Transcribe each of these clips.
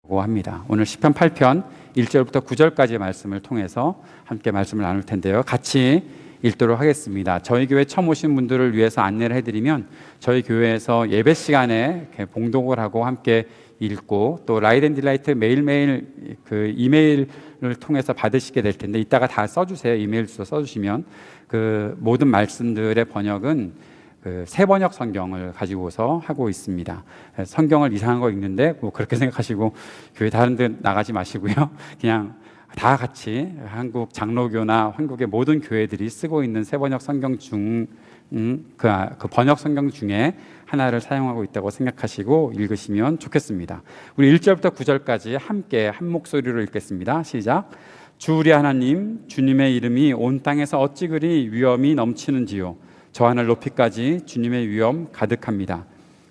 합니다. 오늘 시편 8편 1절부터 9절까지의 말씀을 통해서 함께 말씀을 나눌 텐데요. 같이 읽도록 하겠습니다. 저희 교회 처음 오신 분들을 위해서 안내를 해드리면 저희 교회에서 예배 시간에 봉독을 하고 함께 읽고 또 라이덴딜라이트 매일매일 그 이메일을 통해서 받으시게 될 텐데 이따가 다 써주세요. 이메일 주소 써주시면 그 모든 말씀들의 번역은 그 새번역 성경을 가지고서 하고 있습니다. 성경을 이상한 거 읽는데 뭐 그렇게 생각하시고 교회 다른 데 나가지 마시고요. 그냥 다 같이 한국 장로교나 한국의 모든 교회들이 쓰고 있는 새번역 성경 중 그 번역 성경 중에 하나를 사용하고 있다고 생각하시고 읽으시면 좋겠습니다. 우리 1절부터 9절까지 함께 한 목소리로 읽겠습니다. 시작. 주 우리 하나님, 주님의 이름이 온 땅에서 어찌 그리 위엄이 넘치는지요. 저 하늘 높이까지 주님의 위엄 가득합니다.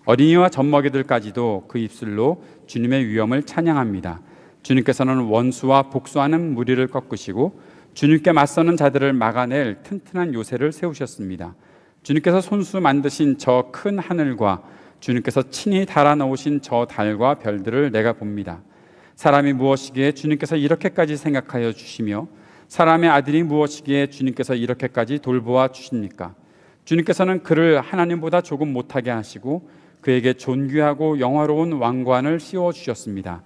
어린이와 젖먹이들까지도 그 입술로 주님의 위엄을 찬양합니다. 주님께서는 원수와 복수하는 무리를 꺾으시고 주님께 맞서는 자들을 막아낼 튼튼한 요새를 세우셨습니다. 주님께서 손수 만드신 저 큰 하늘과 주님께서 친히 달아놓으신 저 달과 별들을 내가 봅니다. 사람이 무엇이기에 주님께서 이렇게까지 생각하여 주시며 사람의 아들이 무엇이기에 주님께서 이렇게까지 돌보아 주십니까? 주님께서는 그를 하나님보다 조금 못하게 하시고 그에게 존귀하고 영화로운 왕관을 씌워주셨습니다.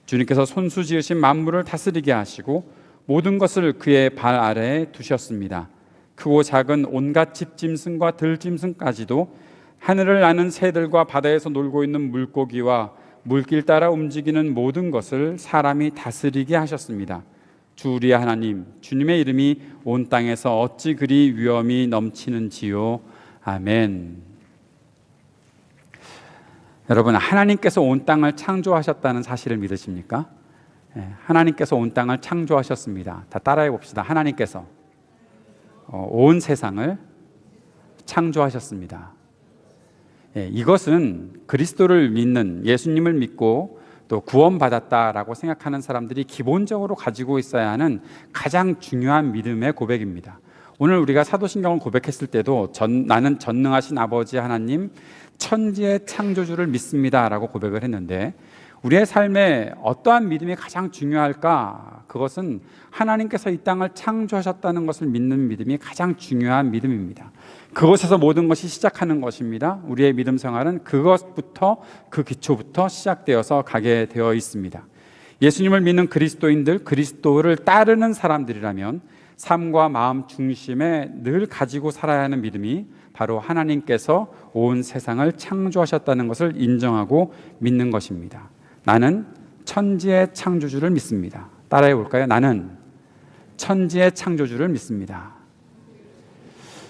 주님께서 손수 지으신 만물을 다스리게 하시고 모든 것을 그의 발 아래에 두셨습니다. 크고 작은 온갖 집짐승과 들짐승까지도 하늘을 나는 새들과 바다에서 놀고 있는 물고기와 물길 따라 움직이는 모든 것을 사람이 다스리게 하셨습니다. 주 우리 하나님, 주님의 이름이 온 땅에서 어찌 그리 위엄이 넘치는지요. 아멘. 여러분, 하나님께서 온 땅을 창조하셨다는 사실을 믿으십니까? 하나님께서 온 땅을 창조하셨습니다. 다 따라해 봅시다. 하나님께서 온 세상을 창조하셨습니다. 이것은 그리스도를 믿는, 예수님을 믿고 또 구원받았다라고 생각하는 사람들이 기본적으로 가지고 있어야 하는 가장 중요한 믿음의 고백입니다. 오늘 우리가 사도신경을 고백했을 때도 나는 전능하신 아버지 하나님 천지의 창조주를 믿습니다 라고 고백을 했는데 우리의 삶에 어떠한 믿음이 가장 중요할까? 그것은 하나님께서 이 땅을 창조하셨다는 것을 믿는 믿음이 가장 중요한 믿음입니다. 그것에서 모든 것이 시작하는 것입니다. 우리의 믿음 생활은 그것부터, 그 기초부터 시작되어서 가게 되어 있습니다. 예수님을 믿는 그리스도인들, 그리스도를 따르는 사람들이라면 삶과 마음 중심에 늘 가지고 살아야 하는 믿음이 바로 하나님께서 온 세상을 창조하셨다는 것을 인정하고 믿는 것입니다. 나는 천지의 창조주를 믿습니다. 따라해 볼까요? 나는 천지의 창조주를 믿습니다.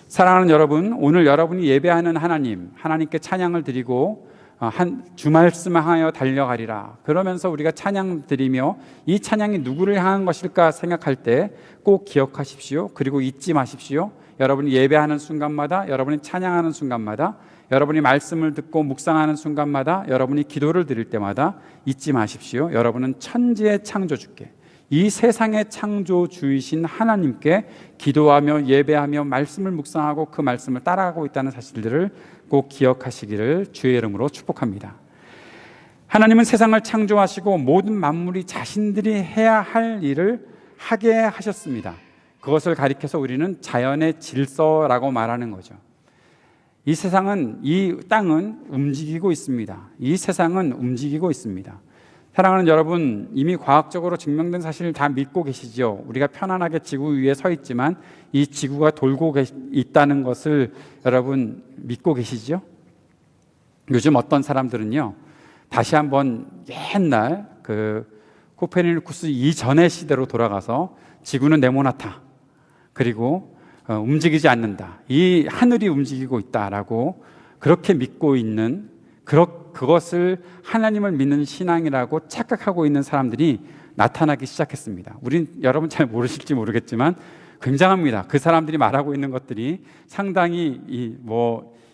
사랑하는 여러분, 오늘 여러분이 예배하는 하나님께 찬양을 드리고 한 주말씀을 향하여 달려가리라 그러면서 우리가 찬양 드리며 이 찬양이 누구를 향한 것일까 생각할 때 꼭 기억하십시오. 그리고 잊지 마십시오. 여러분이 예배하는 순간마다, 여러분이 찬양하는 순간마다, 여러분이 말씀을 듣고 묵상하는 순간마다, 여러분이 기도를 드릴 때마다 잊지 마십시오. 여러분은 천지의 창조주께, 이 세상의 창조주이신 하나님께 기도하며 예배하며 말씀을 묵상하고 그 말씀을 따라가고 있다는 사실들을 꼭 기억하시기를 주의 이름으로 축복합니다. 하나님은 세상을 창조하시고 모든 만물이 자신들이 해야 할 일을 하게 하셨습니다. 그것을 가리켜서 우리는 자연의 질서라고 말하는 거죠. 이 세상은, 이 땅은 움직이고 있습니다. 이 세상은 움직이고 있습니다. 사랑하는 여러분, 이미 과학적으로 증명된 사실을 다 믿고 계시죠? 우리가 편안하게 지구 위에 서 있지만 이 지구가 돌고 있다는 것을 여러분 믿고 계시죠? 요즘 어떤 사람들은요, 다시 한번 옛날 코페르니쿠스 이전의 시대로 돌아가서 지구는 네모나다, 그리고 움직이지 않는다, 이 하늘이 움직이고 있다라고 그렇게 믿고 있는, 그것을 하나님을 믿는 신앙이라고 착각하고 있는 사람들이 나타나기 시작했습니다. 여러분 잘 모르실지 모르겠지만 굉장합니다. 그 사람들이 말하고 있는 것들이 상당히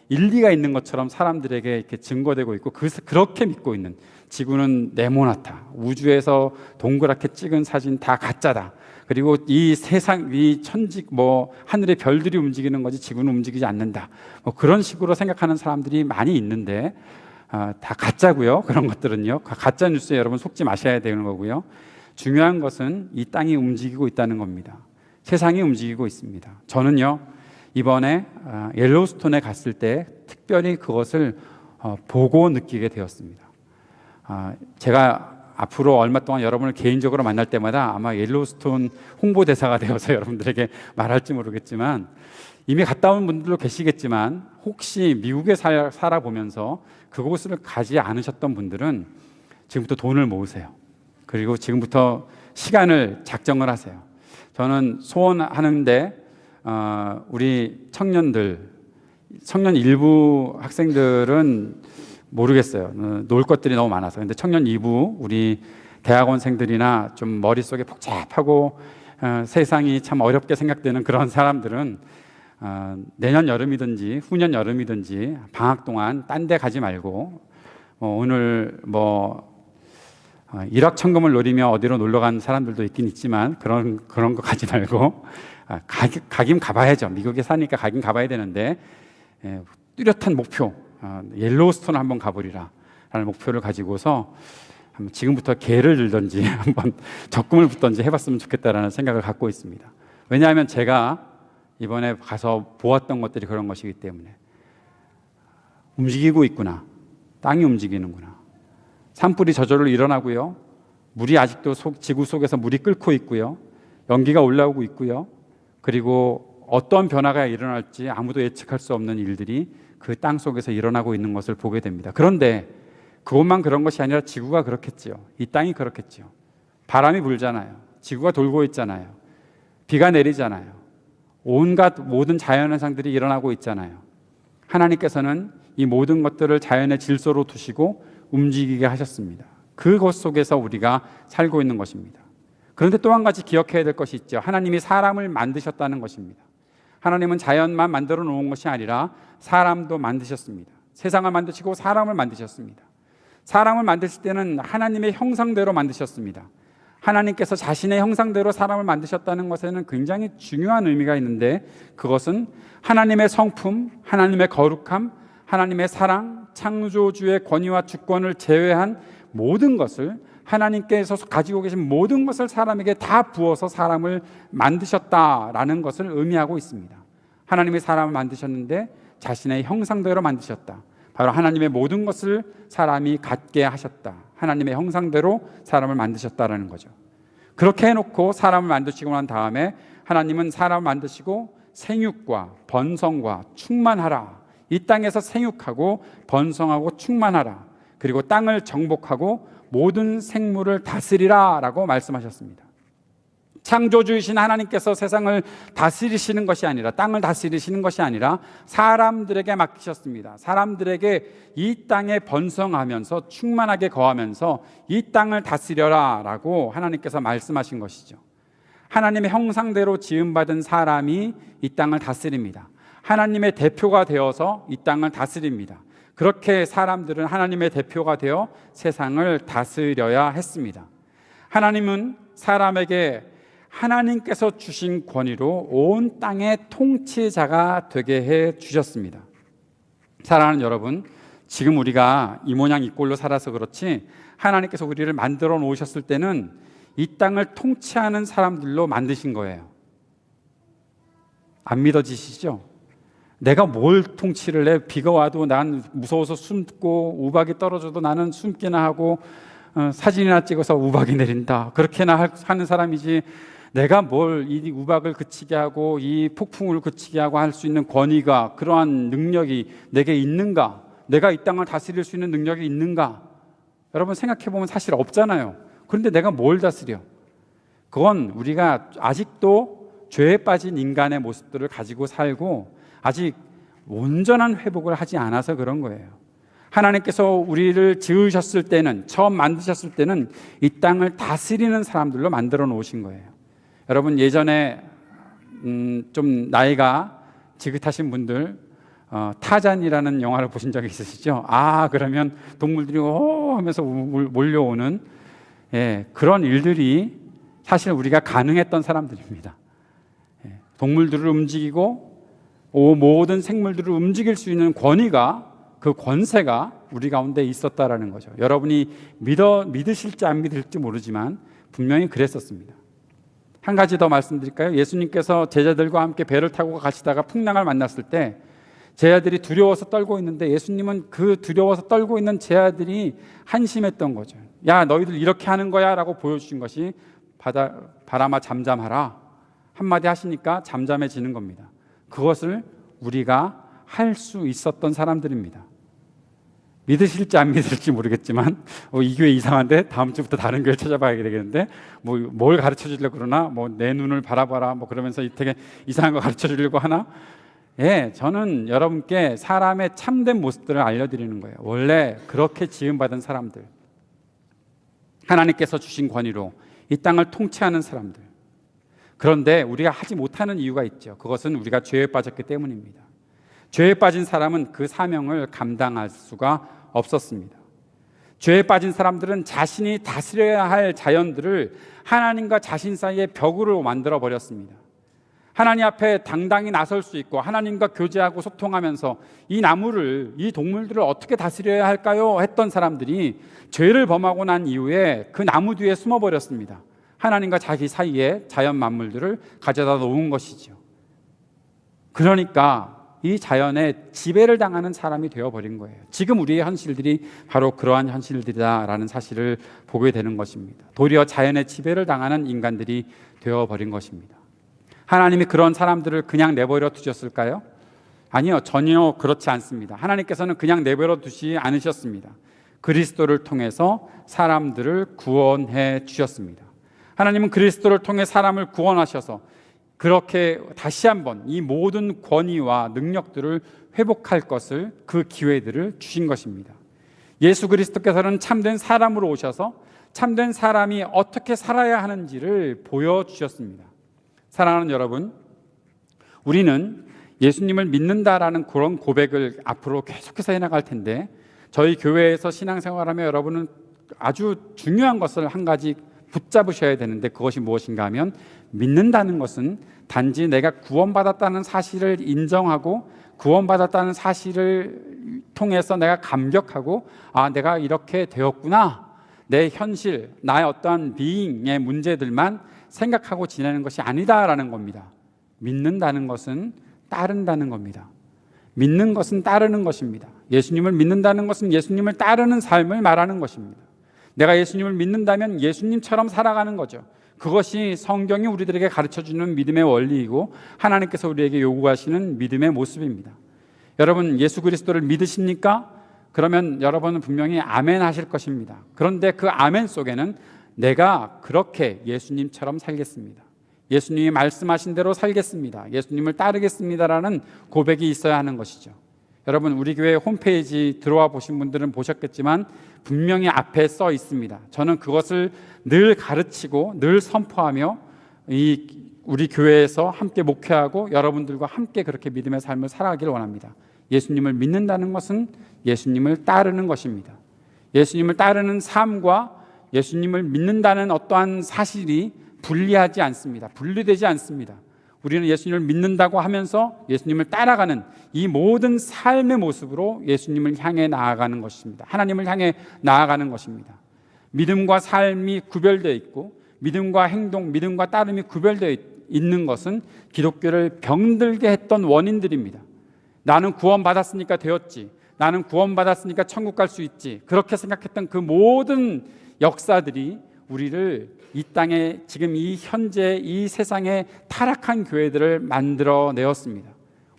일리가 있는 것처럼 사람들에게 이렇게 증거되고 있고 그렇게 믿고 있는, 지구는 네모나다, 우주에서 동그랗게 찍은 사진 다 가짜다, 그리고 이 세상, 이 천지, 하늘의 별들이 움직이는 거지 지구는 움직이지 않는다, 그런 식으로 생각하는 사람들이 많이 있는데 다 가짜고요. 그런 것들은요. 가짜 뉴스에 여러분 속지 마셔야 되는 거고요. 중요한 것은 이 땅이 움직이고 있다는 겁니다. 세상이 움직이고 있습니다. 저는요, 이번에 옐로우스톤에 갔을 때 특별히 그것을 보고 느끼게 되었습니다. 제가 앞으로 얼마 동안 여러분을 개인적으로 만날 때마다 아마 옐로우스톤 홍보대사가 되어서 여러분들에게 말할지 모르겠지만, 이미 갔다 온 분들도 계시겠지만, 혹시 미국에 살아보면서 그곳을 가지 않으셨던 분들은 지금부터 돈을 모으세요. 그리고 지금부터 시간을 작정을 하세요. 저는 소원하는데 우리 청년 일부 학생들은 모르겠어요. 놀 것들이 너무 많아서. 근데 청년 2부 우리 대학원생들이나 좀 머릿속에 복잡하고 세상이 참 어렵게 생각되는 그런 사람들은 내년 여름이든지 후년 여름이든지 방학 동안 딴 데 가지 말고 오늘 일확천금을 노리며 어디로 놀러 간 사람들도 있긴 있지만 그런 거 가지 말고 가긴 가봐야죠. 미국에 사니까 가긴 가봐야 되는데 뚜렷한 목표, 옐로우스톤 한번 가보리라 라는 목표를 가지고서 지금부터 개를 들든지 한번 적금을 붓든지 해봤으면 좋겠다라는 생각을 갖고 있습니다. 왜냐하면 제가 이번에 가서 보았던 것들이 그런 것이기 때문에 움직이고 있구나, 땅이 움직이는구나, 산불이 저절로 일어나고요, 물이 아직도 지구 속에서 물이 끓고 있고요, 연기가 올라오고 있고요, 그리고 어떤 변화가 일어날지 아무도 예측할 수 없는 일들이 그 땅 속에서 일어나고 있는 것을 보게 됩니다. 그런데 그것만 그런 것이 아니라 지구가 그렇겠지요. 이 땅이 그렇겠지요. 바람이 불잖아요. 지구가 돌고 있잖아요. 비가 내리잖아요. 온갖 모든 자연현상들이 일어나고 있잖아요. 하나님께서는 이 모든 것들을 자연의 질서로 두시고 움직이게 하셨습니다. 그것 속에서 우리가 살고 있는 것입니다. 그런데 또 한 가지 기억해야 될 것이 있죠. 하나님이 사람을 만드셨다는 것입니다. 하나님은 자연만 만들어 놓은 것이 아니라 사람도 만드셨습니다. 세상을 만드시고 사람을 만드셨습니다. 사람을 만드실 때는 하나님의 형상대로 만드셨습니다. 하나님께서 자신의 형상대로 사람을 만드셨다는 것에는 굉장히 중요한 의미가 있는데, 그것은 하나님의 성품, 하나님의 거룩함, 하나님의 사랑, 창조주의 권위와 주권을 제외한 모든 것을, 하나님께서 가지고 계신 모든 것을 사람에게 다 부어서 사람을 만드셨다라는 것을 의미하고 있습니다. 하나님이 사람을 만드셨는데 자신의 형상대로 만드셨다. 바로 하나님의 모든 것을 사람이 갖게 하셨다. 하나님의 형상대로 사람을 만드셨다라는 거죠. 그렇게 해놓고 사람을 만드시고 난 다음에 하나님은 사람을 만드시고 생육과 번성과 충만하라. 이 땅에서 생육하고 번성하고 충만하라. 그리고 땅을 정복하고 모든 생물을 다스리라 라고 말씀하셨습니다. 창조주이신 하나님께서 세상을 다스리시는 것이 아니라, 땅을 다스리시는 것이 아니라 사람들에게 맡기셨습니다. 사람들에게 이 땅에 번성하면서 충만하게 거하면서 이 땅을 다스려라 라고 하나님께서 말씀하신 것이죠. 하나님의 형상대로 지음받은 사람이 이 땅을 다스립니다. 하나님의 대표가 되어서 이 땅을 다스립니다. 그렇게 사람들은 하나님의 대표가 되어 세상을 다스려야 했습니다. 하나님은 사람에게 하나님께서 주신 권위로 온 땅의 통치자가 되게 해 주셨습니다. 사랑하는 여러분, 지금 우리가 이 모양 이 꼴로 살아서 그렇지, 하나님께서 우리를 만들어 놓으셨을 때는 이 땅을 통치하는 사람들로 만드신 거예요. 안 믿어지시죠? 내가 뭘 통치를 해? 비가 와도 난 무서워서 숨고, 우박이 떨어져도 나는 숨기나 하고, 사진이나 찍어서 우박이 내린다, 그렇게나 하는 사람이지, 내가 뭘 이 우박을 그치게 하고 이 폭풍을 그치게 하고 할 수 있는 권위가, 그러한 능력이 내게 있는가? 내가 이 땅을 다스릴 수 있는 능력이 있는가? 여러분 생각해보면 사실 없잖아요. 그런데 내가 뭘 다스려? 그건 우리가 아직도 죄에 빠진 인간의 모습들을 가지고 살고 아직 온전한 회복을 하지 않아서 그런 거예요. 하나님께서 우리를 지으셨을 때는, 처음 만드셨을 때는 이 땅을 다스리는 사람들로 만들어 놓으신 거예요. 여러분 예전에 좀 나이가 지긋하신 분들 타잔이라는 영화를 보신 적이 있으시죠? 그러면 동물들이 오 하면서 몰려오는 그런 일들이 사실 우리가 가능했던 사람들입니다. 동물들을 움직이고 모든 생물들을 움직일 수 있는 권위가 그 권세가 우리 가운데 있었다라는 거죠. 여러분이 믿으실지 안 믿을지 모르지만 분명히 그랬었습니다. 한 가지 더 말씀드릴까요? 예수님께서 제자들과 함께 배를 타고 가시다가 풍랑을 만났을 때 제자들이 두려워서 떨고 있는데 예수님은 그 두려워서 떨고 있는 제자들이 한심했던 거죠. 야, 너희들 이렇게 하는 거야 라고 보여주신 것이 바람아 잠잠하라 한마디 하시니까 잠잠해지는 겁니다. 그것을 우리가 할 수 있었던 사람들입니다. 믿으실지 안 믿을지 모르겠지만 이 교회 이상한데 다음 주부터 다른 교회 찾아봐야 되겠는데 뭘 가르쳐 주려고 그러나 내 눈을 바라봐라 그러면서 되게 이상한 거 가르쳐 주려고 하나? 예, 저는 여러분께 사람의 참된 모습들을 알려드리는 거예요. 원래 그렇게 지음받은 사람들, 하나님께서 주신 권위로 이 땅을 통치하는 사람들. 그런데 우리가 하지 못하는 이유가 있죠. 그것은 우리가 죄에 빠졌기 때문입니다. 죄에 빠진 사람은 그 사명을 감당할 수가 없었습니다. 죄에 빠진 사람들은 자신이 다스려야 할 자연들을 하나님과 자신 사이에 벽으로 만들어 버렸습니다. 하나님 앞에 당당히 나설 수 있고 하나님과 교제하고 소통하면서 이 나무를, 이 동물들을 어떻게 다스려야 할까요? 했던 사람들이 죄를 범하고 난 이후에 그 나무 뒤에 숨어버렸습니다. 하나님과 자기 사이에 자연 만물들을 가져다 놓은 것이죠. 그러니까 이 자연에 지배를 당하는 사람이 되어버린 거예요. 지금 우리의 현실들이 바로 그러한 현실들이다라는 사실을 보게 되는 것입니다. 도리어 자연의 지배를 당하는 인간들이 되어버린 것입니다. 하나님이 그런 사람들을 그냥 내버려 두셨을까요? 아니요, 전혀 그렇지 않습니다. 하나님께서는 그냥 내버려 두지 않으셨습니다. 그리스도를 통해서 사람들을 구원해 주셨습니다. 하나님은 그리스도를 통해 사람을 구원하셔서 그렇게 다시 한번 이 모든 권위와 능력들을 회복할 것을, 그 기회들을 주신 것입니다. 예수 그리스도께서는 참된 사람으로 오셔서 참된 사람이 어떻게 살아야 하는지를 보여주셨습니다. 사랑하는 여러분, 우리는 예수님을 믿는다라는 그런 고백을 앞으로 계속해서 해나갈 텐데, 저희 교회에서 신앙생활하며 여러분은 아주 중요한 것을 한 가지 붙잡으셔야 되는데, 그것이 무엇인가 하면, 믿는다는 것은 단지 내가 구원받았다는 사실을 인정하고 구원받았다는 사실을 통해서 내가 감격하고 내가 이렇게 되었구나, 내 현실, 나의 어떠한 비잉의 문제들만 생각하고 지내는 것이 아니다라는 겁니다. 믿는다는 것은 따른다는 겁니다. 믿는 것은 따르는 것입니다. 예수님을 믿는다는 것은 예수님을 따르는 삶을 말하는 것입니다. 내가 예수님을 믿는다면 예수님처럼 살아가는 거죠. 그것이 성경이 우리들에게 가르쳐주는 믿음의 원리이고 하나님께서 우리에게 요구하시는 믿음의 모습입니다. 여러분, 예수 그리스도를 믿으십니까? 그러면 여러분은 분명히 아멘 하실 것입니다. 그런데 그 아멘 속에는 내가 그렇게 예수님처럼 살겠습니다, 예수님이 말씀하신 대로 살겠습니다, 예수님을 따르겠습니다라는 고백이 있어야 하는 것이죠. 여러분, 우리 교회 홈페이지 들어와 보신 분들은 보셨겠지만 분명히 앞에 써 있습니다. 저는 그것을 늘 가르치고 늘 선포하며 우리 교회에서 함께 목회하고 여러분들과 함께 그렇게 믿음의 삶을 살아가기를 원합니다. 예수님을 믿는다는 것은 예수님을 따르는 것입니다. 예수님을 따르는 삶과 예수님을 믿는다는 어떠한 사실이 분리하지 않습니다. 분리되지 않습니다. 우리는 예수님을 믿는다고 하면서 예수님을 따라가는 이 모든 삶의 모습으로 예수님을 향해 나아가는 것입니다. 하나님을 향해 나아가는 것입니다. 믿음과 삶이 구별되어 있고 믿음과 행동, 믿음과 따름이 구별되어 있는 것은 기독교를 병들게 했던 원인들입니다. 나는 구원받았으니까 되었지, 나는 구원받았으니까 천국 갈 수 있지, 그렇게 생각했던 그 모든 역사들이 우리를 이 땅에 지금 이 현재 이 세상에 타락한 교회들을 만들어내었습니다.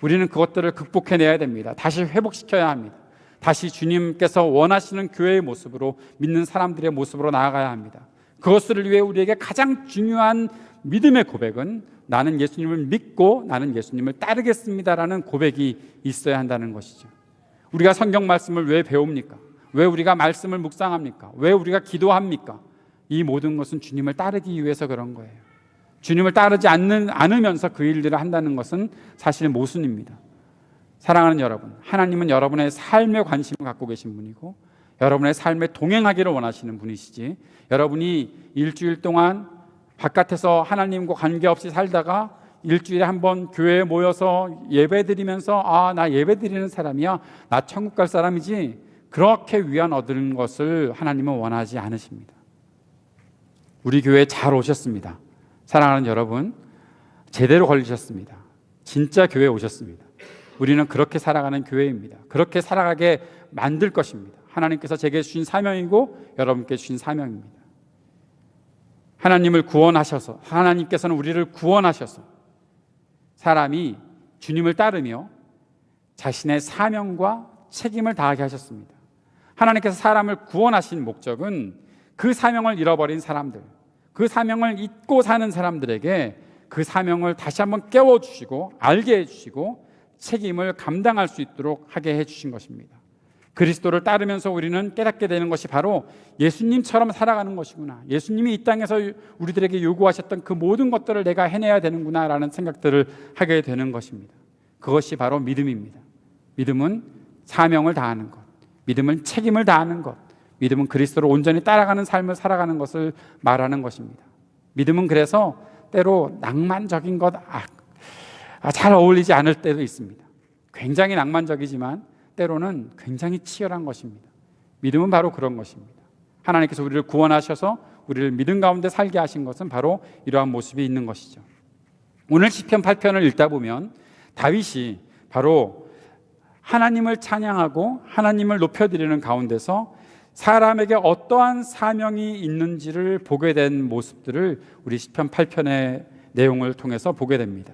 우리는 그것들을 극복해내야 됩니다. 다시 회복시켜야 합니다. 다시 주님께서 원하시는 교회의 모습으로, 믿는 사람들의 모습으로 나아가야 합니다. 그것을 위해 우리에게 가장 중요한 믿음의 고백은 나는 예수님을 믿고 나는 예수님을 따르겠습니다라는 고백이 있어야 한다는 것이죠. 우리가 성경 말씀을 왜 배웁니까? 왜 우리가 말씀을 묵상합니까? 왜 우리가 기도합니까? 이 모든 것은 주님을 따르기 위해서 그런 거예요. 주님을 따르지 않으면서 그 일들을 한다는 것은 사실 모순입니다. 사랑하는 여러분, 하나님은 여러분의 삶에 관심을 갖고 계신 분이고 여러분의 삶에 동행하기를 원하시는 분이시지, 여러분이 일주일 동안 바깥에서 하나님과 관계없이 살다가 일주일에 한 번 교회에 모여서 예배 드리면서 아, 나 예배 드리는 사람이야, 나 천국 갈 사람이지, 그렇게 위안 얻는 것을 하나님은 원하지 않으십니다. 우리 교회에 잘 오셨습니다. 사랑하는 여러분, 제대로 걸리셨습니다. 진짜 교회에 오셨습니다. 우리는 그렇게 살아가는 교회입니다. 그렇게 살아가게 만들 것입니다. 하나님께서 제게 주신 사명이고 여러분께 주신 사명입니다. 하나님을 구원하셔서, 하나님께서는 우리를 구원하셔서 사람이 주님을 따르며 자신의 사명과 책임을 다하게 하셨습니다. 하나님께서 사람을 구원하신 목적은 그 사명을 잃어버린 사람들, 그 사명을 잊고 사는 사람들에게 그 사명을 다시 한번 깨워주시고 알게 해주시고 책임을 감당할 수 있도록 하게 해주신 것입니다. 그리스도를 따르면서 우리는 깨닫게 되는 것이 바로 예수님처럼 살아가는 것이구나, 예수님이 이 땅에서 우리들에게 요구하셨던 그 모든 것들을 내가 해내야 되는구나 라는 생각들을 하게 되는 것입니다. 그것이 바로 믿음입니다. 믿음은 사명을 다하는 것, 믿음은 책임을 다하는 것, 믿음은 그리스도를 온전히 따라가는 삶을 살아가는 것을 말하는 것입니다. 믿음은 그래서 때로 낭만적인 것 잘 어울리지 않을 때도 있습니다. 굉장히 낭만적이지만 때로는 굉장히 치열한 것입니다. 믿음은 바로 그런 것입니다. 하나님께서 우리를 구원하셔서 우리를 믿음 가운데 살게 하신 것은 바로 이러한 모습이 있는 것이죠. 오늘 시편 8편을 읽다 보면 다윗이 바로 하나님을 찬양하고 하나님을 높여드리는 가운데서 사람에게 어떠한 사명이 있는지를 보게 된 모습들을 우리 시편 8편의 내용을 통해서 보게 됩니다.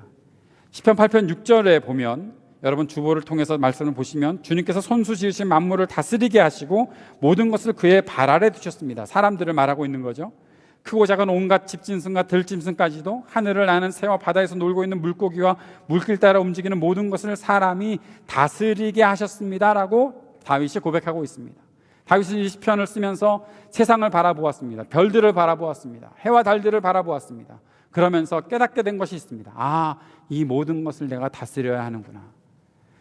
시편 8편 6절에 보면, 여러분 주보를 통해서 말씀을 보시면 주님께서 손수 지으신 만물을 다스리게 하시고 모든 것을 그의 발 아래 두셨습니다. 사람들을 말하고 있는 거죠. 크고 작은 온갖 집짐승과 들짐승까지도, 하늘을 나는 새와 바다에서 놀고 있는 물고기와 물길 따라 움직이는 모든 것을 사람이 다스리게 하셨습니다라고 다윗이 고백하고 있습니다. 다윗은 이 시편을 쓰면서 세상을 바라보았습니다. 별들을 바라보았습니다. 해와 달들을 바라보았습니다. 그러면서 깨닫게 된 것이 있습니다. 아, 이 모든 것을 내가 다스려야 하는구나.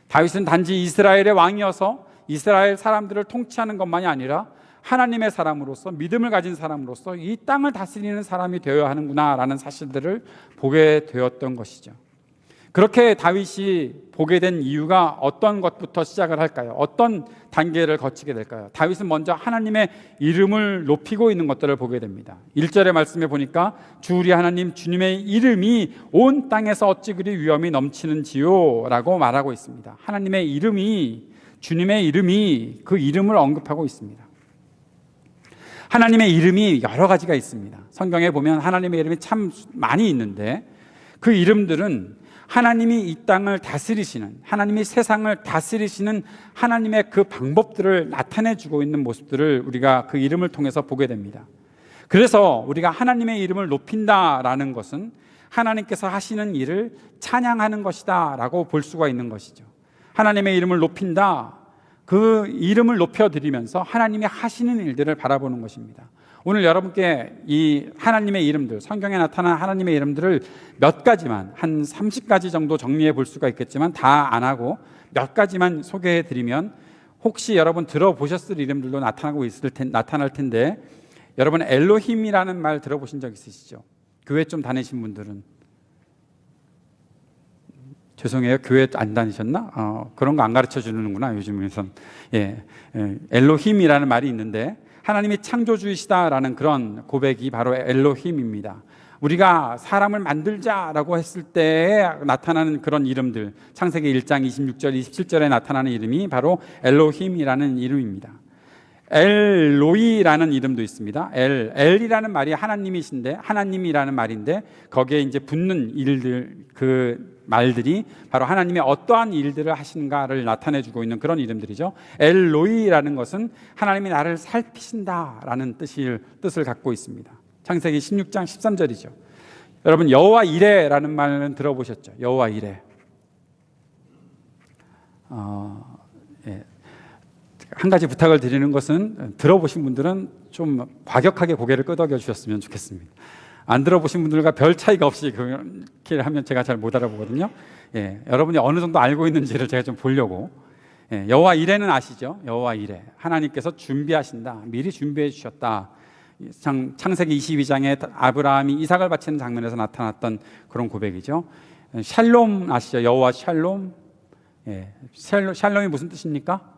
다윗은 단지 이스라엘의 왕이어서 이스라엘 사람들을 통치하는 것만이 아니라 하나님의 사람으로서, 믿음을 가진 사람으로서 이 땅을 다스리는 사람이 되어야 하는구나 라는 사실들을 보게 되었던 것이죠. 그렇게 다윗이 보게 된 이유가 어떤 것부터 시작을 할까요? 어떤 단계를 거치게 될까요? 다윗은 먼저 하나님의 이름을 높이고 있는 것들을 보게 됩니다. 1절의 말씀에 보니까 주 우리 하나님 주님의 이름이 온 땅에서 어찌 그리 위엄이 넘치는지요 라고 말하고 있습니다. 하나님의 이름이, 주님의 이름이, 그 이름을 언급하고 있습니다. 하나님의 이름이 여러 가지가 있습니다. 성경에 보면 하나님의 이름이 참 많이 있는데 그 이름들은 하나님이 이 땅을 다스리시는, 하나님이 세상을 다스리시는 하나님의 그 방법들을 나타내주고 있는 모습들을 우리가 그 이름을 통해서 보게 됩니다. 그래서 우리가 하나님의 이름을 높인다라는 것은 하나님께서 하시는 일을 찬양하는 것이다 라고 볼 수가 있는 것이죠. 하나님의 이름을 높인다, 그 이름을 높여드리면서 하나님이 하시는 일들을 바라보는 것입니다. 오늘 여러분께 이 하나님의 이름들, 성경에 나타난 하나님의 이름들을 몇 가지만, 한 30가지 정도 정리해 볼 수가 있겠지만 다 안 하고 몇 가지만 소개해 드리면 혹시 여러분 들어보셨을 이름들도 나타날 텐데, 여러분 엘로힘이라는 말 들어보신 적 있으시죠? 교회 좀 다니신 분들은. 죄송해요, 교회 안 다니셨나? 그런 거 안 가르쳐 주는구나 요즘에선. 엘로힘이라는 말이 있는데 하나님이 창조주이시다라는 그런 고백이 바로 엘로힘입니다. 우리가 사람을 만들자라고 했을 때 나타나는 그런 이름들, 창세기 1장 26절 27절에 나타나는 이름이 바로 엘로힘이라는 이름입니다. 엘로이라는 이름도 있습니다. 엘이라는 말이 하나님이신데, 하나님이라는 말인데 거기에 이제 붙는 일들, 그 말들이 바로 하나님의 어떠한 일들을 하시는가를 나타내주고 있는 그런 이름들이죠. 엘로이라는 것은 하나님이 나를 살피신다라는 뜻을 갖고 있습니다. 창세기 16장 13절이죠. 여러분 여호와 이레라는 말은 들어보셨죠? 여호와 이레. 한 가지 부탁을 드리는 것은 들어보신 분들은 좀 과격하게 고개를 끄덕여 주셨으면 좋겠습니다. 안 들어보신 분들과 별 차이가 없이 그렇게 하면 제가 잘 못 알아보거든요. 여러분이 어느 정도 알고 있는지를 제가 좀 보려고. 여호와 이레는 아시죠? 여호와 이레, 하나님께서 준비하신다, 미리 준비해 주셨다. 창세기 22장에 아브라함이 이삭을 바치는 장면에서 나타났던 그런 고백이죠. 샬롬 아시죠? 여호와 샬롬. 예, 샬롬이 무슨 뜻입니까?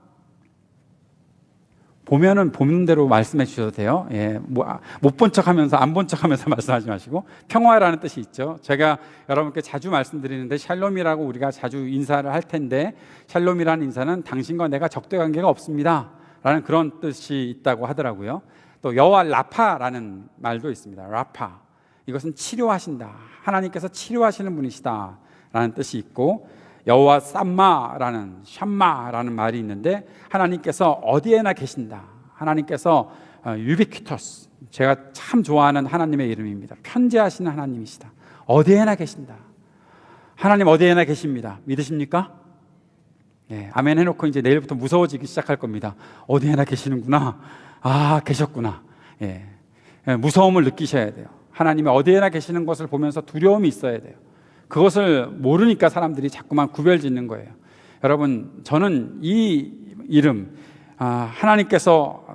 보면은 보는 대로 말씀해 주셔도 돼요. 예, 못 본 척하면서 안 본 척하면서 말씀하지 마시고. 평화라는 뜻이 있죠. 제가 여러분께 자주 말씀드리는데 샬롬이라고 우리가 자주 인사를 할 텐데, 샬롬이라는 인사는 당신과 내가 적대 관계가 없습니다 라는 그런 뜻이 있다고 하더라고요. 또 여호와 라파라는 말도 있습니다. 라파, 이것은 치료하신다, 하나님께서 치료하시는 분이시다 라는 뜻이 있고, 여호와 쌈마라는 샴마라는 말이 있는데 하나님께서 어디에나 계신다, 하나님께서 유비퀴토스, 제가 참 좋아하는 하나님의 이름입니다. 편재하시는 하나님이시다, 어디에나 계신다. 하나님 어디에나 계십니다. 믿으십니까? 예, 아멘 해놓고 이제 내일부터 무서워지기 시작할 겁니다. 어디에나 계시는구나, 아 계셨구나. 예, 무서움을 느끼셔야 돼요. 하나님이 어디에나 계시는 것을 보면서 두려움이 있어야 돼요. 그것을 모르니까 사람들이 자꾸만 구별짓는 거예요. 여러분, 저는 이 이름, 하나님께서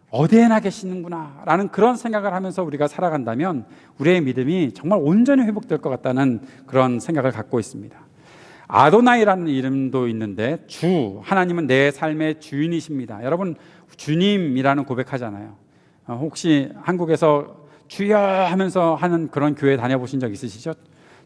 어디에나 계시는구나 라는 그런 생각을 하면서 우리가 살아간다면 우리의 믿음이 정말 온전히 회복될 것 같다는 그런 생각을 갖고 있습니다. 아도나이라는 이름도 있는데, 주, 하나님은 내 삶의 주인이십니다. 여러분, 주님이라는 고백하잖아요. 혹시 한국에서 주여 하면서 하는 그런 교회 다녀보신 적 있으시죠?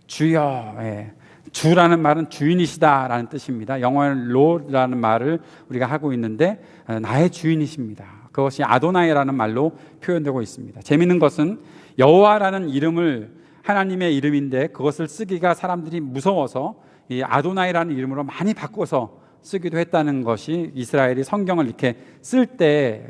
주여. 예. 주라는 말은 주인이시다라는 뜻입니다. 영어는 Lord라는 말을 우리가 하고 있는데, 나의 주인이십니다. 그것이 아도나이라는 말로 표현되고 있습니다. 재미있는 것은 여호와라는 이름을, 하나님의 이름인데 그것을 쓰기가 사람들이 무서워서 이 아도나이라는 이름으로 많이 바꿔서 쓰기도 했다는 것이 이스라엘이 성경을 이렇게 쓸 때,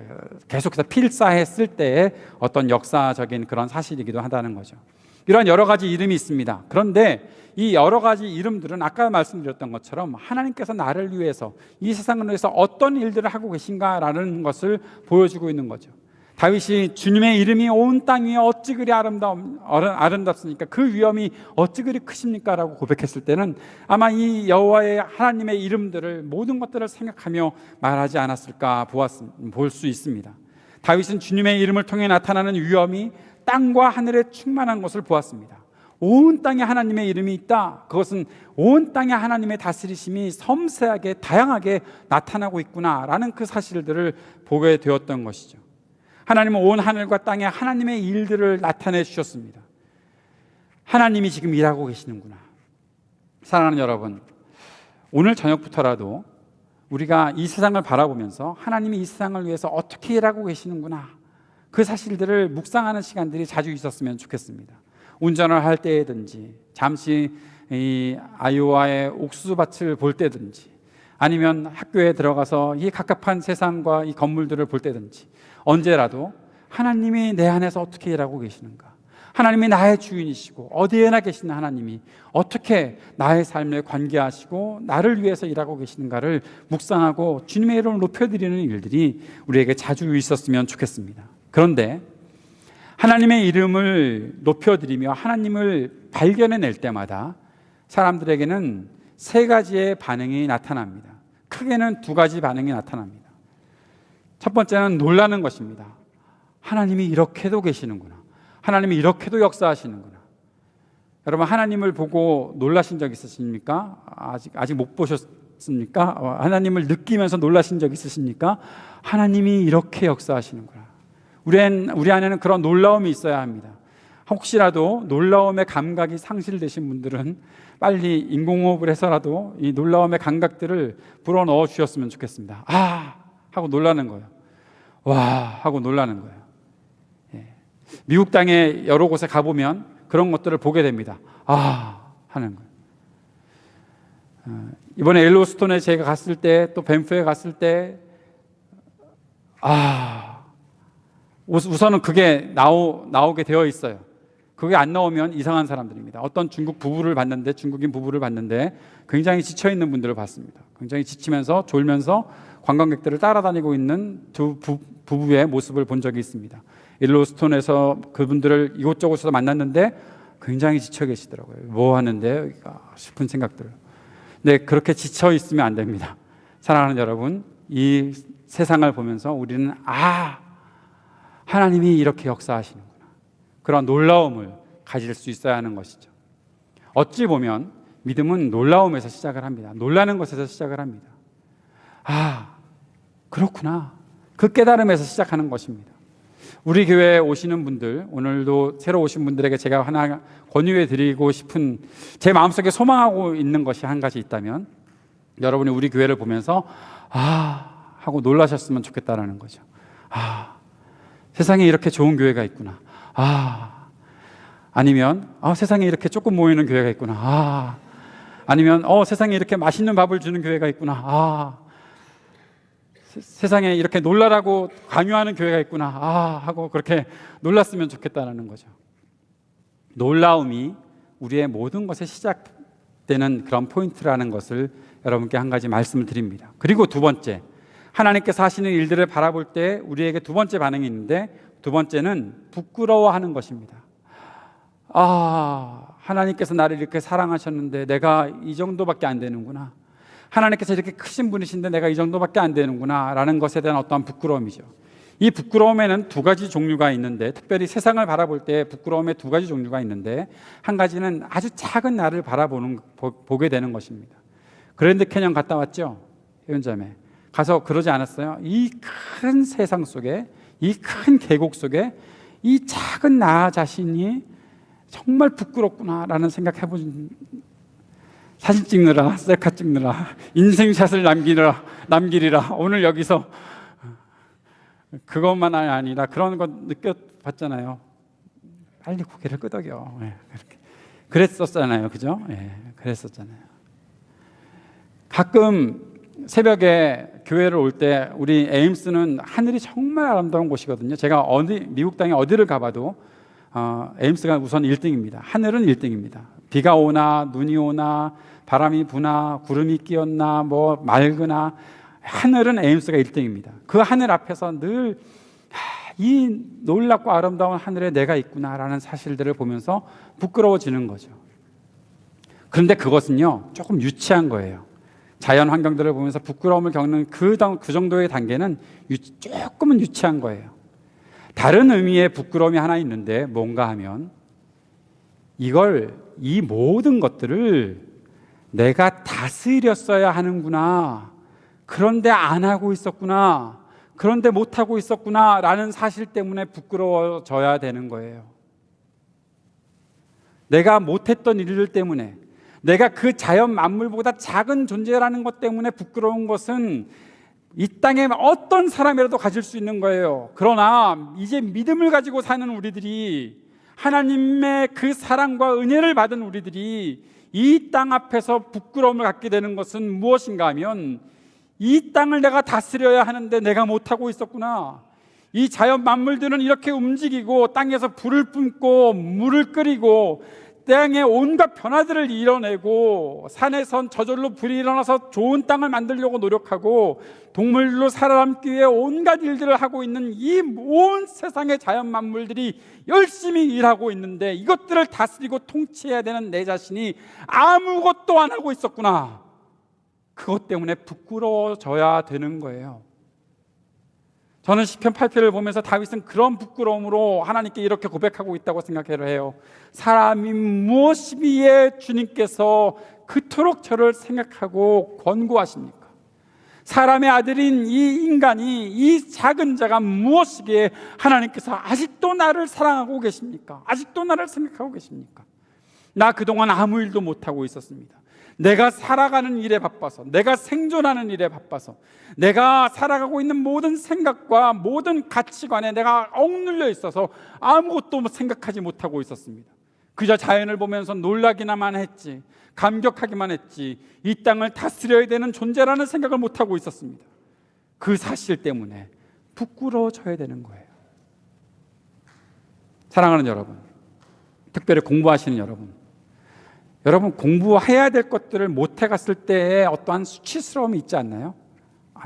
계속해서 필사했을 때의 어떤 역사적인 그런 사실이기도 하다는 거죠. 이런 여러 가지 이름이 있습니다. 그런데 이 여러 가지 이름들은 아까 말씀드렸던 것처럼 하나님께서 나를 위해서, 이 세상을 위해서 어떤 일들을 하고 계신가라는 것을 보여주고 있는 거죠. 다윗이 주님의 이름이 온 땅 위에 어찌 그리 아름답습니까? 그 위엄이 어찌 그리 크십니까? 라고 고백했을 때는 아마 이 여호와의 하나님의 이름들을, 모든 것들을 생각하며 말하지 않았을까 볼 수 있습니다. 다윗은 주님의 이름을 통해 나타나는 위엄이 땅과 하늘에 충만한 것을 보았습니다. 온 땅에 하나님의 이름이 있다, 그것은 온 땅에 하나님의 다스리심이 섬세하게 다양하게 나타나고 있구나라는 그 사실들을 보게 되었던 것이죠. 하나님은 온 하늘과 땅에 하나님의 일들을 나타내 주셨습니다. 하나님이 지금 일하고 계시는구나. 사랑하는 여러분, 오늘 저녁부터라도 우리가 이 세상을 바라보면서 하나님이 이 세상을 위해서 어떻게 일하고 계시는구나, 그 사실들을 묵상하는 시간들이 자주 있었으면 좋겠습니다. 운전을 할 때든지, 잠시 이 아이오와의 옥수수밭을 볼 때든지, 아니면 학교에 들어가서 이 갑갑한 세상과 이 건물들을 볼 때든지, 언제라도 하나님이 내 안에서 어떻게 일하고 계시는가, 하나님이 나의 주인이시고 어디에나 계시는 하나님이 어떻게 나의 삶에 관계하시고 나를 위해서 일하고 계시는가를 묵상하고 주님의 이름을 높여드리는 일들이 우리에게 자주 있었으면 좋겠습니다. 그런데 하나님의 이름을 높여드리며 하나님을 발견해낼 때마다 사람들에게는 세 가지의 반응이 나타납니다. 크게는 두 가지 반응이 나타납니다. 첫 번째는 놀라는 것입니다. 하나님이 이렇게도 계시는구나, 하나님이 이렇게도 역사하시는구나. 여러분, 하나님을 보고 놀라신 적 있으십니까? 아직 못 보셨습니까? 하나님을 느끼면서 놀라신 적 있으십니까? 하나님이 이렇게 역사하시는구나. 우리 안에는 그런 놀라움이 있어야 합니다. 혹시라도 놀라움의 감각이 상실되신 분들은 빨리 인공호흡을 해서라도 이 놀라움의 감각들을 불어넣어 주셨으면 좋겠습니다. 아! 하고 놀라는 거예요. 와! 하고 놀라는 거예요. 예. 미국 땅에 여러 곳에 가보면 그런 것들을 보게 됩니다. 아! 하는 거예요. 이번에 엘로스톤에 제가 갔을 때, 또 밴프에 갔을 때, 우선은 그게 나오게 되어 있어요. 그게 안 나오면 이상한 사람들입니다. 어떤 중국인 부부를 봤는데 굉장히 지쳐있는 분들을 봤습니다. 굉장히 지치면서 졸면서 관광객들을 따라다니고 있는 두 부부의 모습을 본 적이 있습니다. 일로스톤에서 그분들을 이곳저곳에서 만났는데 굉장히 지쳐 계시더라고요. 뭐 하는데 싶은 생각들. 근데 그렇게 지쳐 있으면 안 됩니다. 사랑하는 여러분, 이 세상을 보면서 우리는 하나님이 이렇게 역사하시는구나, 그런 놀라움을 가질 수 있어야 하는 것이죠. 어찌 보면 믿음은 놀라움에서 시작을 합니다. 놀라는 것에서 시작을 합니다. 아, 그렇구나. 그 깨달음에서 시작하는 것입니다. 우리 교회에 오시는 분들, 오늘도 새로 오신 분들에게 제가 하나 권유해 드리고 싶은, 제 마음속에 소망하고 있는 것이 한 가지 있다면, 여러분이 우리 교회를 보면서 아 하고 놀라셨으면 좋겠다라는 거죠. 아, 세상에 이렇게 좋은 교회가 있구나. 아니면 세상에 이렇게 조금 모이는 교회가 있구나. 아니면 세상에 이렇게 맛있는 밥을 주는 교회가 있구나. 세상에 이렇게 놀라라고 강요하는 교회가 있구나. 하고 그렇게 놀랐으면 좋겠다는 거죠. 놀라움이 우리의 모든 것의 시작되는 그런 포인트라는 것을 여러분께 한 가지 말씀을 드립니다. 그리고 두 번째, 하나님께서 하시는 일들을 바라볼 때 우리에게 두 번째 반응이 있는데, 두 번째는 부끄러워하는 것입니다. 하나님께서 나를 이렇게 사랑하셨는데 내가 이 정도밖에 안 되는구나. 하나님께서 이렇게 크신 분이신데 내가 이 정도밖에 안 되는구나 라는 것에 대한 어떠한 부끄러움이죠. 이 부끄러움에는 두 가지 종류가 있는데, 특별히 세상을 바라볼 때 부끄러움에 두 가지 종류가 있는데, 한 가지는 아주 작은 나를 보게 되는 것입니다. 그랜드 캐년 갔다 왔죠? 해운점에 가서 그러지 않았어요? 이 큰 세상 속에, 이 큰 계곡 속에 이 작은 나 자신이 정말 부끄럽구나 라는 생각해본, 사진 찍느라, 셀카 찍느라, 인생샷을 남기리라 오늘 여기서 그것만 아니라 그런 것 느껴봤잖아요. 빨리 고개를 끄덕여. 그랬었잖아요. 그죠? 그랬었잖아요. 가끔 새벽에 교회를 올 때 우리 에임스는 하늘이 정말 아름다운 곳이거든요. 제가 미국 땅에 어디를 가봐도 에임스가 우선 1등입니다. 하늘은 1등입니다. 비가 오나 눈이 오나 바람이 부나 구름이 끼었나 뭐 맑으나 하늘은 에임스가 1등입니다. 그 하늘 앞에서 늘 이 놀랍고 아름다운 하늘에 내가 있구나라는 사실들을 보면서 부끄러워지는 거죠. 그런데 그것은요 조금 유치한 거예요. 자연 환경들을 보면서 부끄러움을 겪는 그 정도의 단계는 조금은 유치한 거예요. 다른 의미의 부끄러움이 하나 있는데, 뭔가 하면 이 모든 것들을 내가 다스렸어야 하는구나, 그런데 안 하고 있었구나, 그런데 못 하고 있었구나 라는 사실 때문에 부끄러워져야 되는 거예요. 내가 못했던 일들 때문에, 내가 그 자연 만물보다 작은 존재라는 것 때문에 부끄러운 것은 이 땅에 어떤 사람이라도 가질 수 있는 거예요. 그러나 이제 믿음을 가지고 사는 우리들이, 하나님의 그 사랑과 은혜를 받은 우리들이 이 땅 앞에서 부끄러움을 갖게 되는 것은 무엇인가 하면, 이 땅을 내가 다스려야 하는데 내가 못하고 있었구나. 이 자연 만물들은 이렇게 움직이고 땅에서 불을 뿜고 물을 끓이고 땅의 온갖 변화들을 이뤄내고, 산에선 저절로 불이 일어나서 좋은 땅을 만들려고 노력하고 동물로 살아남기 위해 온갖 일들을 하고 있는 이 온 세상의 자연 만물들이 열심히 일하고 있는데, 이것들을 다스리고 통치해야 되는 내 자신이 아무것도 안 하고 있었구나. 그것 때문에 부끄러워져야 되는 거예요. 저는 시편 8편을 보면서 다윗은 그런 부끄러움으로 하나님께 이렇게 고백하고 있다고 생각해요. 사람이 무엇이기에 주님께서 그토록 저를 생각하고 권고하십니까? 사람의 아들인 이 인간이, 이 작은 자가 무엇이기에 하나님께서 아직도 나를 사랑하고 계십니까? 아직도 나를 생각하고 계십니까? 나 그동안 아무 일도 못하고 있었습니다. 내가 살아가는 일에 바빠서, 내가 생존하는 일에 바빠서, 내가 살아가고 있는 모든 생각과 모든 가치관에 내가 억눌려 있어서 아무것도 생각하지 못하고 있었습니다. 그저 자연을 보면서 놀라기만 했지, 감격하기만 했지, 이 땅을 다스려야 되는 존재라는 생각을 못하고 있었습니다. 그 사실 때문에 부끄러워져야 되는 거예요. 사랑하는 여러분, 특별히 공부하시는 여러분 공부해야 될 것들을 못해 갔을 때의 어떠한 수치스러움이 있지 않나요?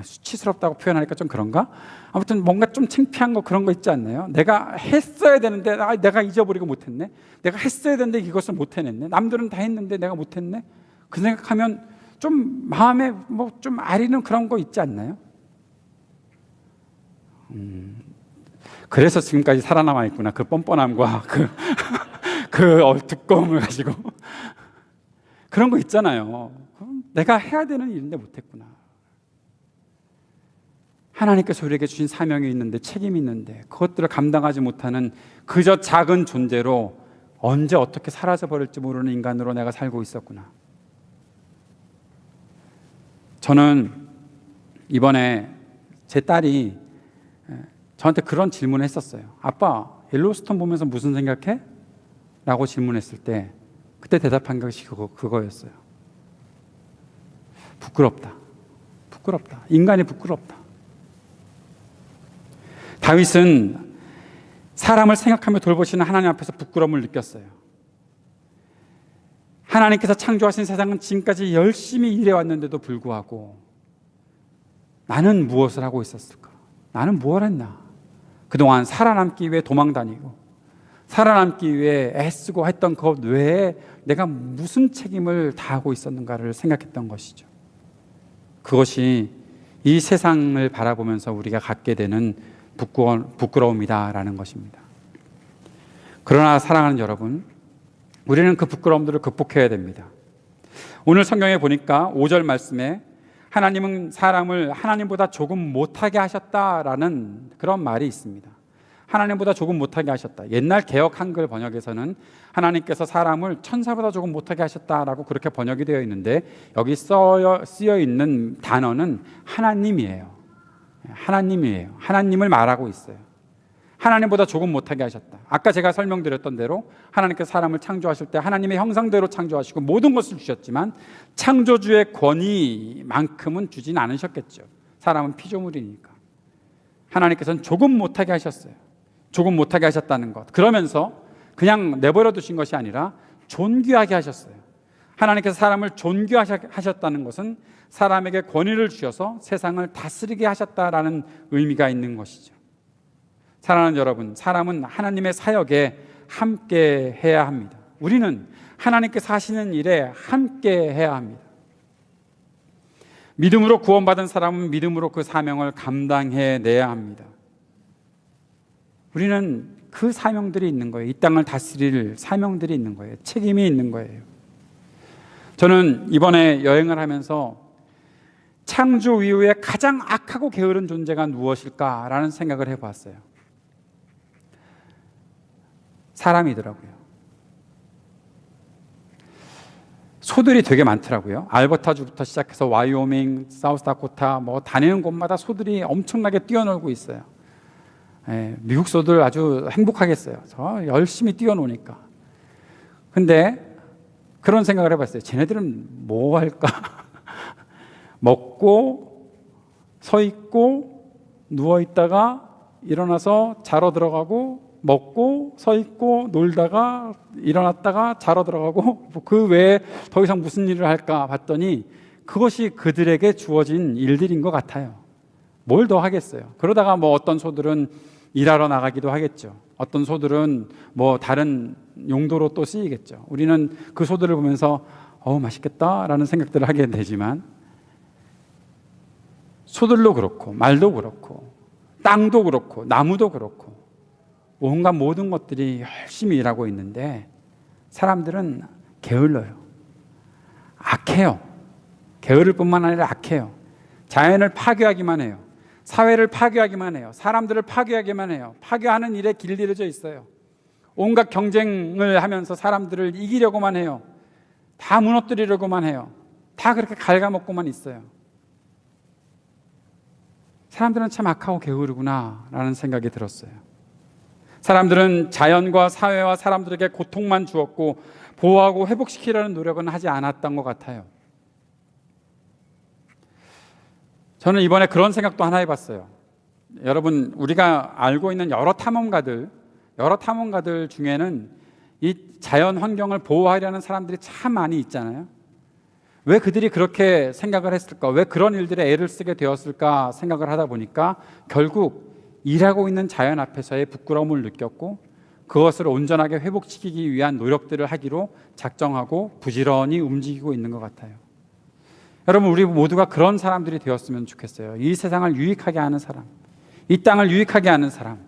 수치스럽다고 표현하니까 좀 그런가? 아무튼 뭔가 좀 창피한 거, 그런 거 있지 않나요? 내가 했어야 되는데 내가 잊어버리고 못했네. 내가 했어야 되는데 이것을 못 해냈네. 남들은 다 했는데 내가 못했네. 그 생각하면 좀 마음에 뭐 좀 아리는 그런 거 있지 않나요? 그래서 지금까지 살아남아 있구나. 그 뻔뻔함과 그 두꺼움을 가지고. 그런 거 있잖아요. 내가 해야 되는 일인데 못했구나. 하나님께서 우리에게 주신 사명이 있는데, 책임이 있는데 그것들을 감당하지 못하는 그저 작은 존재로 언제 어떻게 사라져버릴지 모르는 인간으로 내가 살고 있었구나. 저는 이번에 제 딸이 저한테 그런 질문을 했었어요. 아빠, 옐로우스톤 보면서 무슨 생각해? 라고 질문했을 때 그때 대답한 것이 그거였어요. 부끄럽다. 부끄럽다. 인간이 부끄럽다. 다윗은 사람을 생각하며 돌보시는 하나님 앞에서 부끄러움을 느꼈어요. 하나님께서 창조하신 세상은 지금까지 열심히 일해왔는데도 불구하고 나는 무엇을 하고 있었을까? 나는 무엇을 했나? 그동안 살아남기 위해 도망다니고 살아남기 위해 애쓰고 했던 것 외에 내가 무슨 책임을 다하고 있었는가를 생각했던 것이죠. 그것이 이 세상을 바라보면서 우리가 갖게 되는 부끄러움이다라는 것입니다. 그러나 사랑하는 여러분, 우리는 그 부끄러움들을 극복해야 됩니다. 오늘 성경에 보니까 5절 말씀에 하나님은 사람을 하나님보다 조금 못하게 하셨다라는 그런 말이 있습니다. 하나님보다 조금 못하게 하셨다. 옛날 개역 한글 번역에서는 하나님께서 사람을 천사보다 조금 못하게 하셨다라고 그렇게 번역이 되어 있는데, 여기 쓰여 있는 단어는 하나님이에요. 하나님이에요. 하나님을 말하고 있어요. 하나님보다 조금 못하게 하셨다. 아까 제가 설명드렸던 대로 하나님께서 사람을 창조하실 때 하나님의 형상대로 창조하시고 모든 것을 주셨지만 창조주의 권위만큼은 주진 않으셨겠죠. 사람은 피조물이니까. 하나님께서는 조금 못하게 하셨어요. 조금 못하게 하셨다는 것. 그러면서 그냥 내버려 두신 것이 아니라 존귀하게 하셨어요. 하나님께서 사람을 존귀하셨다는 것은 사람에게 권위를 주셔서 세상을 다스리게 하셨다라는 의미가 있는 것이죠. 사랑하는 여러분, 사람은 하나님의 사역에 함께 해야 합니다. 우리는 하나님께서 하시는 일에 함께 해야 합니다. 믿음으로 구원받은 사람은 믿음으로 그 사명을 감당해내야 합니다. 우리는 그 사명들이 있는 거예요. 이 땅을 다스릴 사명들이 있는 거예요. 책임이 있는 거예요. 저는 이번에 여행을 하면서 창조 이후에 가장 악하고 게으른 존재가 무엇일까라는 생각을 해봤어요. 사람이더라고요. 소들이 되게 많더라고요. 알버타주부터 시작해서 와이오밍, 사우스다코타 뭐 다니는 곳마다 소들이 엄청나게 뛰어놀고 있어요. 미국 소들 아주 행복하겠어요. 저 열심히 뛰어노니까. 근데 그런 생각을 해봤어요. 쟤네들은 뭐 할까? 먹고 서 있고 누워 있다가 일어나서 자러 들어가고, 먹고 서 있고 놀다가 일어났다가 자러 들어가고, 그 외에 더 이상 무슨 일을 할까 봤더니 그것이 그들에게 주어진 일들인 것 같아요. 뭘 더 하겠어요. 그러다가 뭐 어떤 소들은 일하러 나가기도 하겠죠. 어떤 소들은 뭐 다른 용도로 또 쓰이겠죠. 우리는 그 소들을 보면서 맛있겠다라는 생각들을 하게 되지만, 소들도 그렇고 말도 그렇고 땅도 그렇고 나무도 그렇고 온갖 모든 것들이 열심히 일하고 있는데 사람들은 게을러요. 악해요. 게으를 뿐만 아니라 악해요. 자연을 파괴하기만 해요. 사회를 파괴하기만 해요. 사람들을 파괴하기만 해요. 파괴하는 일에 길들여져 있어요. 온갖 경쟁을 하면서 사람들을 이기려고만 해요. 다 무너뜨리려고만 해요. 다 그렇게 갉아먹고만 있어요. 사람들은 참 악하고 게으르구나 라는 생각이 들었어요. 사람들은 자연과 사회와 사람들에게 고통만 주었고 보호하고 회복시키려는 노력은 하지 않았던 것 같아요. 저는 이번에 그런 생각도 하나 해봤어요. 여러분, 우리가 알고 있는 여러 탐험가들 중에는 이 자연 환경을 보호하려는 사람들이 참 많이 있잖아요. 왜 그들이 그렇게 생각을 했을까? 왜 그런 일들에 애를 쓰게 되었을까 생각을 하다 보니까 결국 일하고 있는 자연 앞에서의 부끄러움을 느꼈고 그것을 온전하게 회복시키기 위한 노력들을 하기로 작정하고 부지런히 움직이고 있는 것 같아요. 여러분, 우리 모두가 그런 사람들이 되었으면 좋겠어요. 이 세상을 유익하게 하는 사람, 이 땅을 유익하게 하는 사람.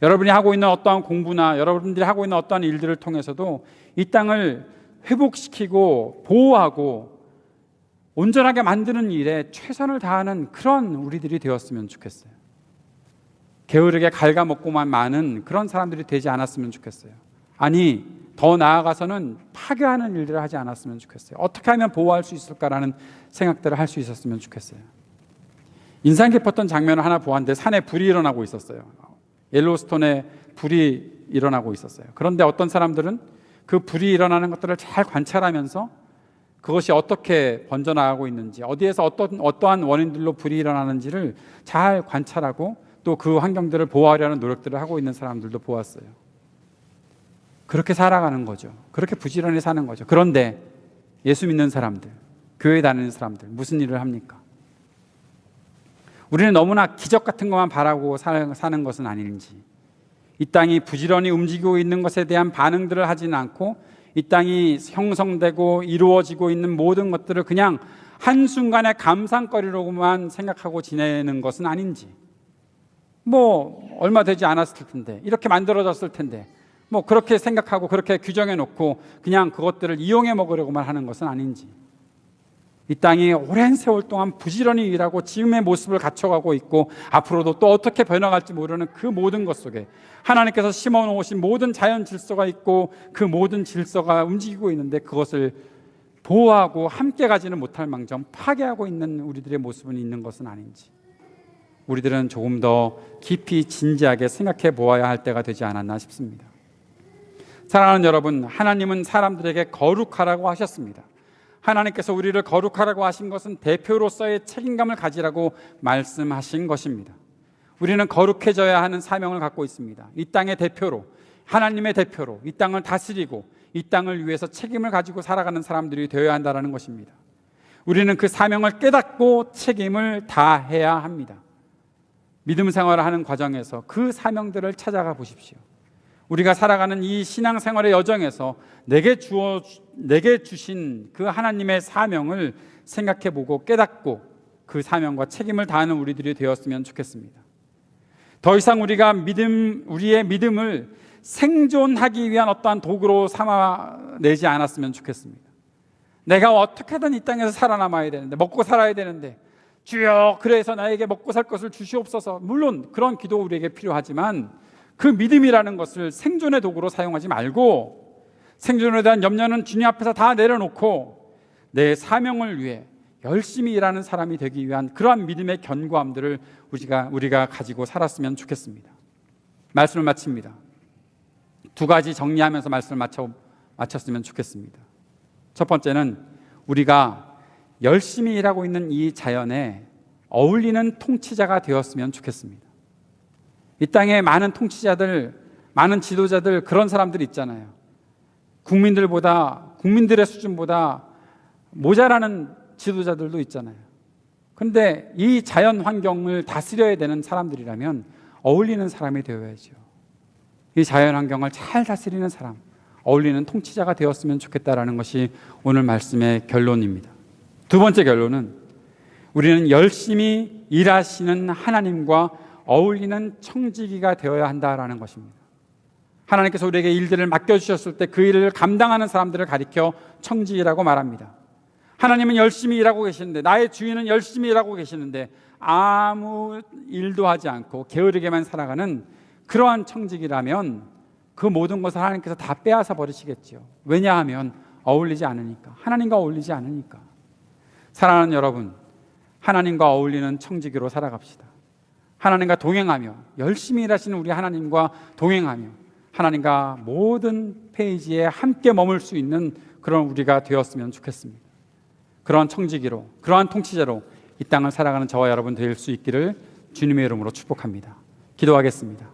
여러분이 하고 있는 어떠한 공부나 여러분들이 하고 있는 어떠한 일들을 통해서도 이 땅을 회복시키고 보호하고 온전하게 만드는 일에 최선을 다하는 그런 우리들이 되었으면 좋겠어요. 게으르게 갉아먹고만 많은 그런 사람들이 되지 않았으면 좋겠어요. 아니, 더 나아가서는 파괴하는 일들을 하지 않았으면 좋겠어요. 어떻게 하면 보호할 수 있을까라는 생각들을 할 수 있었으면 좋겠어요. 인상 깊었던 장면을 하나 보았는데 산에 불이 일어나고 있었어요. 옐로스톤에 불이 일어나고 있었어요. 그런데 어떤 사람들은 그 불이 일어나는 것들을 잘 관찰하면서 그것이 어떻게 번져나가고 있는지, 어디에서 어떠한 원인들로 불이 일어나는지를 잘 관찰하고 또 그 환경들을 보호하려는 노력들을 하고 있는 사람들도 보았어요. 그렇게 살아가는 거죠. 그렇게 부지런히 사는 거죠. 그런데 예수 믿는 사람들, 교회 다니는 사람들 무슨 일을 합니까? 우리는 너무나 기적 같은 것만 바라고 사는 것은 아닌지, 이 땅이 부지런히 움직이고 있는 것에 대한 반응들을 하지는 않고 이 땅이 형성되고 이루어지고 있는 모든 것들을 그냥 한순간의 감상거리로만 생각하고 지내는 것은 아닌지, 얼마 되지 않았을 텐데, 이렇게 만들어졌을 텐데, 그렇게 생각하고 그렇게 규정해 놓고 그냥 그것들을 이용해 먹으려고만 하는 것은 아닌지, 이 땅이 오랜 세월 동안 부지런히 일하고 지금의 모습을 갖춰가고 있고 앞으로도 또 어떻게 변화갈지 모르는 그 모든 것 속에 하나님께서 심어놓으신 모든 자연 질서가 있고 그 모든 질서가 움직이고 있는데 그것을 보호하고 함께 가지는 못할 망정 파괴하고 있는 우리들의 모습은 있는 것은 아닌지, 우리들은 조금 더 깊이 진지하게 생각해 보아야 할 때가 되지 않았나 싶습니다. 사랑하는 여러분, 하나님은 사람들에게 거룩하라고 하셨습니다. 하나님께서 우리를 거룩하라고 하신 것은 대표로서의 책임감을 가지라고 말씀하신 것입니다. 우리는 거룩해져야 하는 사명을 갖고 있습니다. 이 땅의 대표로, 하나님의 대표로 이 땅을 다스리고 이 땅을 위해서 책임을 가지고 살아가는 사람들이 되어야 한다는 것입니다. 우리는 그 사명을 깨닫고 책임을 다해야 합니다. 믿음 생활을 하는 과정에서 그 사명들을 찾아가 보십시오. 우리가 살아가는 이 신앙생활의 여정에서 내게 주신 그 하나님의 사명을 생각해보고 깨닫고 그 사명과 책임을 다하는 우리들이 되었으면 좋겠습니다. 더 이상 우리의 믿음을 생존하기 위한 어떠한 도구로 삼아내지 않았으면 좋겠습니다. 내가 어떻게든 이 땅에서 살아남아야 되는데, 먹고 살아야 되는데, 주여 그래서 나에게 먹고 살 것을 주시옵소서. 물론 그런 기도 우리에게 필요하지만 그 믿음이라는 것을 생존의 도구로 사용하지 말고 생존에 대한 염려는 주님 앞에서 다 내려놓고 내 사명을 위해 열심히 일하는 사람이 되기 위한 그러한 믿음의 견고함들을 우리가 가지고 살았으면 좋겠습니다. 말씀을 마칩니다. 두 가지 정리하면서 말씀을 마쳤으면 좋겠습니다. 첫 번째는 우리가 열심히 일하고 있는 이 자연에 어울리는 통치자가 되었으면 좋겠습니다. 이 땅에 많은 통치자들, 많은 지도자들, 그런 사람들이 있잖아요. 국민들의 수준보다 모자라는 지도자들도 있잖아요. 그런데 이 자연 환경을 다스려야 되는 사람들이라면 어울리는 사람이 되어야죠. 이 자연 환경을 잘 다스리는 사람, 어울리는 통치자가 되었으면 좋겠다라는 것이 오늘 말씀의 결론입니다. 두 번째 결론은 우리는 열심히 일하시는 하나님과 어울리는 청지기가 되어야 한다라는 것입니다. 하나님께서 우리에게 일들을 맡겨주셨을 때 그 일을 감당하는 사람들을 가리켜 청지기라고 말합니다. 하나님은 열심히 일하고 계시는데, 나의 주인은 열심히 일하고 계시는데 아무 일도 하지 않고 게으르게만 살아가는 그러한 청지기라면 그 모든 것을 하나님께서 다 빼앗아 버리시겠죠. 왜냐하면 어울리지 않으니까, 하나님과 어울리지 않으니까. 사랑하는 여러분, 하나님과 어울리는 청지기로 살아갑시다. 하나님과 동행하며, 열심히 일하시는 우리 하나님과 동행하며 하나님과 모든 페이지에 함께 머물 수 있는 그런 우리가 되었으면 좋겠습니다. 그러한 청지기로, 그러한 통치자로 이 땅을 살아가는 저와 여러분 될 수 있기를 주님의 이름으로 축복합니다. 기도하겠습니다.